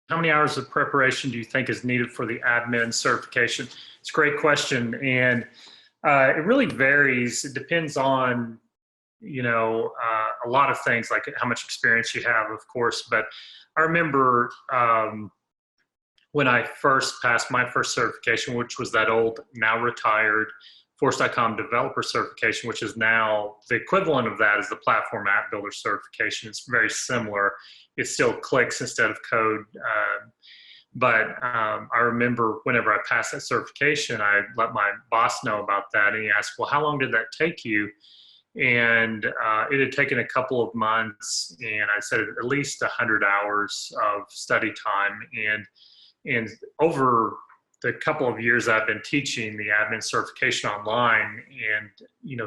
How many hours of preparation do you think is needed for the admin certification? It's a great question, and it really varies. It depends on a lot of things, like how much experience you have, of course. But I remember when I first passed my first certification, which was that old, now retired Force.com developer certification, which is now the equivalent of that is the platform app builder certification. It's very similar. It still clicks instead of code. But I remember whenever I passed that certification, I let my boss know about that, and he asked, well, how long did that take you? And it had taken a couple of months, and I said at least 100 hours of study time. And over the couple of years I've been teaching the admin certification online, and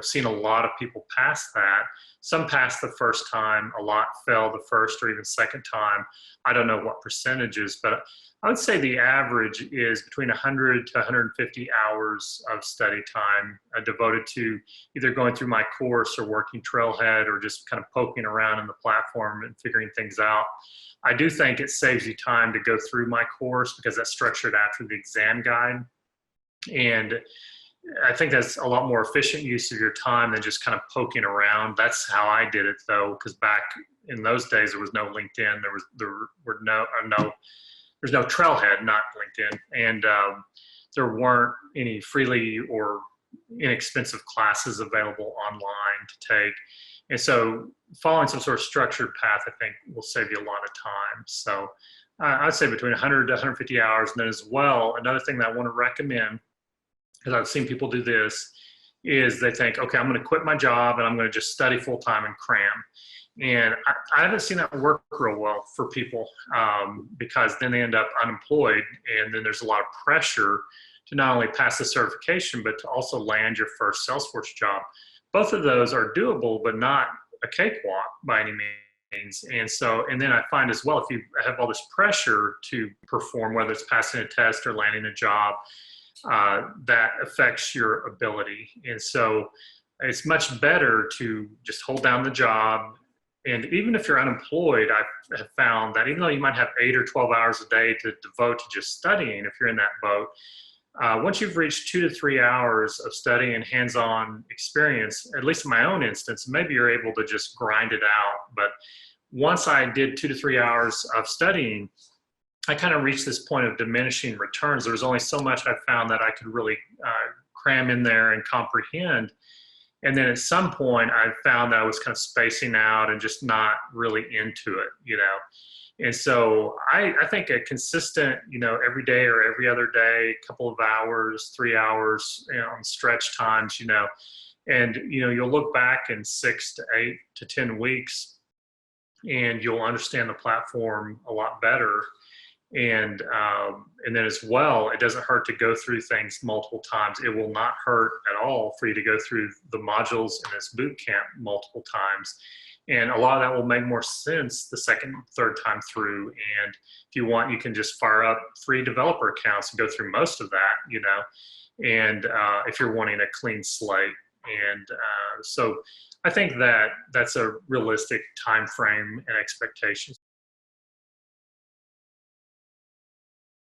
seen a lot of people pass that. Some passed the first time, a lot failed the first or even second time. I don't know what percentages, but I would say the average is between 100 to 150 hours of study time devoted to either going through my course or working Trailhead or just kind of poking around in the platform and figuring things out. I do think it saves you time to go through my course because that's structured after the exam guide. And I think that's a lot more efficient use of your time than just kind of poking around. That's how I did it, though, because back in those days there was no LinkedIn, there's no Trailhead, not LinkedIn, and there weren't any freely or inexpensive classes available online to take. And so following some sort of structured path, I think, will save you a lot of time. So I'd say between 100 to 150 hours. And then as well, another thing that I want to recommend, because I've seen people do this, is they think, okay, I'm going to quit my job and I'm going to just study full time and cram. And I haven't seen that work real well for people because then they end up unemployed, and then there's a lot of pressure to not only pass the certification, but to also land your first Salesforce job. Both of those are doable, but not a cakewalk by any means. And then I find as well, if you have all this pressure to perform, whether it's passing a test or landing a job, that affects your ability. And so it's much better to just hold down the job. And even if you're unemployed, I have found that even though you might have 8 or 12 hours a day to devote to just studying, if you're in that boat, once you've reached 2 to 3 hours of studying and hands-on experience, at least in my own instance, maybe you're able to just grind it out. But once I did 2 to 3 hours of studying, I kind of reached this point of diminishing returns. There was only so much I found that I could really cram in there and comprehend. And then at some point, I found that I was kind of spacing out and just not really into it, And so I think a consistent, every day or every other day, couple of hours, 3 hours, on stretch times, and, you'll look back in 6 to 8 to 10 weeks and you'll understand the platform a lot better. And then as well, it doesn't hurt to go through things multiple times. It will not hurt at all for you to go through the modules in this boot camp multiple times. And a lot of that will make more sense the second, third time through. And if you want, you can just fire up free developer accounts and go through most of that, and if you're wanting a clean slate. And so I think that that's a realistic time frame and expectation.